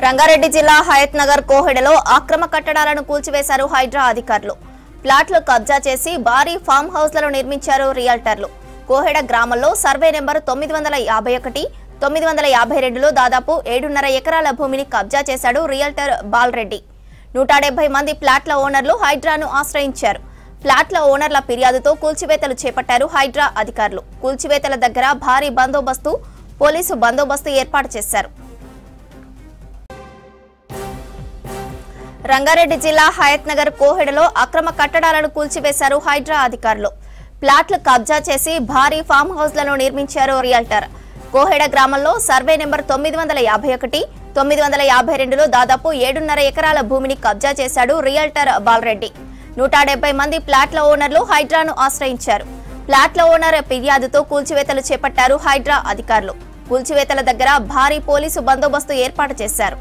రంగారెడ్డి జిల్లా హయత్ నగర్ కోహెడలో అక్రమ కట్టడాలను కూల్చివేశారు హైడ్రా అధికారులు. ప్లాట్లు కబ్జా చేసి భారీ ఫామ్ హౌస్లను నిర్మించారు రియల్టర్లు. కోహెడ గ్రామంలో సర్వే నెంబర్ 951, 952లో దాదాపు 7.5 ఎకరాల భూమిని కబ్జా చేశాడు రియల్టర్ బాలరెడ్డి. 170 మంది ప్లాట్ల ఓనర్లు హైడ్రాను ఆశ్రయించారు. ప్లాట్ల ఓనర్ల ఫిర్యాదుతో కూల్చివేతలు చేపట్టారు హైడ్రా అధికారులు. కూల్చివేతల దగ్గర భారీ పోలీసు బందోబస్తు ఏర్పాటు చేశారు. రంగారెడ్డి జిల్లా హయత్ నగర్ కోహెడలో అక్రమ కట్టడాలను కూల్చివేశారు హైడ్రా అధికారులు. ప్లాట్లు కబ్జా చేసి భారీ ఫామ్ హౌస్లను నిర్మించారు రియల్టర్. కోహెడ గ్రామంలో సర్వే నెంబర్ 951, 952లో దాదాపు 7.5 ఎకరాల భూమిని కబ్జా చేశాడు రియల్టర్ బాలరెడ్డి. 170 మంది ప్లాట్ల ఓనర్లు హైడ్రాను ఆశ్రయించారు. ప్లాట్ల ఓనర్ ఫిర్యాదుతో కూల్చివేతలు చేపట్టారు హైడ్రా అధికారులు. కూల్చివేతల దగ్గర భారీ పోలీసు బందోబస్తు ఏర్పాటు చేశారు.